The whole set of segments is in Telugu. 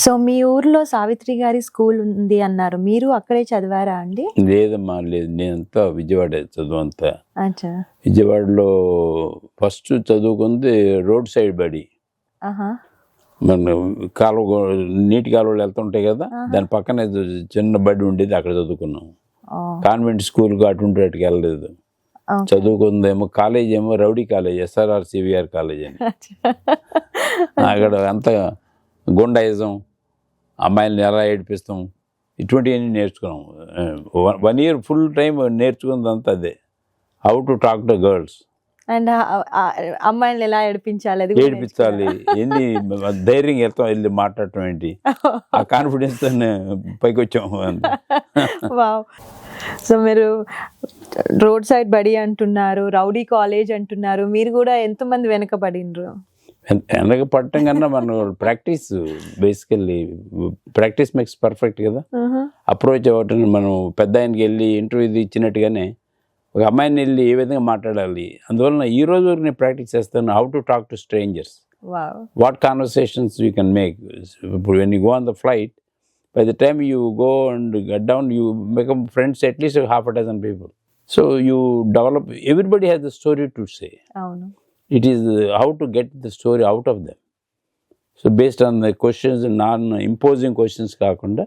సో మీ ఊర్లో సావిత్రి గారి స్కూల్ ఉంది అన్నారు. మీరు అక్కడే చదివారా అండి? లేదమ్మా, లేదు. నేనంతా విజయవాడ చదువు అంతా. అచ్చా. విజయవాడలో ఫస్ట్ చదువుకుంది రోడ్ సైడ్ బడి. ఆహా. మన కాలువ, నీటి కాలువలు వెళ్తుంటాయి కదా, దాని పక్కనే చిన్న బడి ఉండేది, అక్కడ చదువుకున్నాం. కాన్వెంట్ స్కూల్కి అటువంటి వాటికి వెళ్ళలేదు. చదువుకుందేమో కాలేజ్ ఏమో rowdy college, SRR CVR college అని. అక్కడ అంతా గుండాయిజం, అమ్మాయిలను ఎలా ఏడిపిస్తాం, ఇటువంటివన్నీ నేర్చుకున్నాం. 1 year ఫుల్ టైం నేర్చుకున్నదంతా అదే, how to talk to girls. And అమ్మాయిలను ఎలా ఏడిపించాలి, ఎన్ని ధైర్యంగా వెళ్తాం, వెళ్ళి మాట్లాడటం ఏంటి, ఆ కాన్ఫిడెన్స్ తో పైకి వచ్చాము. వావ్. సో మీరు రోడ్ సైడ్ బడి అంటున్నారు, రౌడీ కాలేజ్ అంటున్నారు, మీరు కూడా ఎంతమంది వెనకబడినరు? వెనక పడటం కన్నా మనం practice, basically practice makes perfect కదా. అప్రోచ్ అవ్వటం, మనం పెద్ద ఆయనకి వెళ్ళి ఇంటర్వ్యూ ఇచ్చినట్టుగానే ఒక అమ్మాయిని వెళ్ళి ఏ విధంగా మాట్లాడాలి, అందువలన ఈ రోజు వరకు నేను ప్రాక్టీస్ చేస్తాను. How to talk to strangers, what conversations you can make. ఇప్పుడు when you go on the flight, by the time you go and get down, you become friends at least half a dozen people. So you develop, everybody has a story to say. It is how to get the story out of them. So based on the questions, non-imposing questions కాకుండా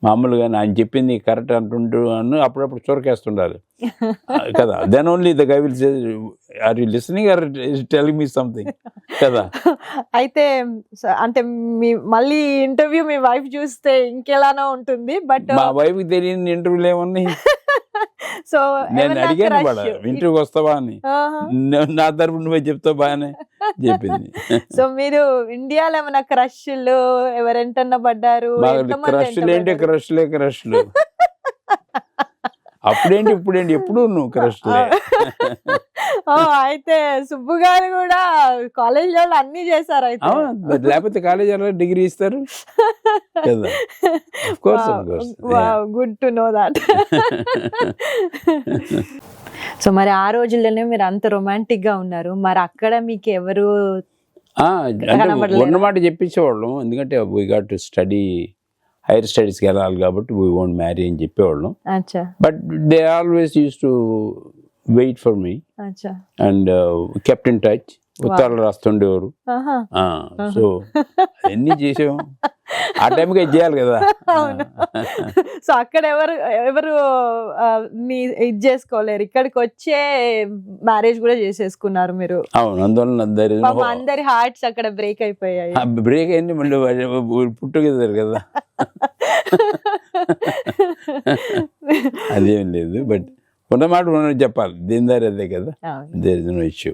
మామూలుగా ఆయన చెప్పింది కరెక్ట్ అంటుంటూ అని అప్పుడప్పుడు చొరకేస్తుండాలి కదా. Then only the guy will say, are you listening or telling me something కదా. అయితే అంటే మీ మళ్ళీ ఇంటర్వ్యూ మీ వైఫ్ చూస్తే ఇంకెలానో ఉంటుంది. బట్ మా వైఫ్ తెలియని ఇంటర్వ్యూలు ఏమన్నాయి, సో నేను అడిగాను కూడా ఇంటర్వ్యూకి వస్తావా అని, నా తరపు నువ్వే చెప్తావు బాగానే చెప్పింది. సో మీరు ఇండియాలో ఏమైనా క్రష్లు ఎవరెంటన్నా పడ్డారు? క్రష్లు ఏంటి, క్రష్లు అప్పుడేంటి ఇప్పుడేంటి, ఎప్పుడు నువ్వు క్రష్లే. అయితే సుబ్బు గారు కూడా కాలేజ్ లో అన్ని చేశారు అయితే. లేకపోతే కాలేజ్ డిగ్రీ ఇస్తారు కదా. Good to know that. So మరి ఆ రోజుల్లోనే మీరు అంత రొమాంటిక్ గా ఉన్నారు, మరి అక్కడ మీకు ఎవరు ఉన్నమాట చెప్పించేవాళ్ళం. ఎందుకంటే we got to study, higher స్టడీస్కి వెళ్ళాలి కాబట్టి వీ వోంట్ మ్యారీ అని చెప్పేవాళ్ళం. But they always use to wait for me and kept in touch. ఉత్తరాలు రాస్తుండేవారు. సో అన్నీ చేసాం, ఆ టైంకి చేయాలి కదా. సో అక్కడ ఎవరు ఇది చేసుకోలేరు, ఇక్కడికి వచ్చే మ్యారేజ్ కూడా చేసేసుకున్నారు మీరు. అవును, అందువల్ల అందరి హార్ట్స్ అక్కడ బ్రేక్ అయిపోయాయి. బ్రేక్ అయింది, మళ్ళీ పుట్టుకెళ్తారు కదా. అదేం లేదు, బట్ ఉన్నమాట చెప్పాలి, దీని దారి అదే కదా. There is no issue.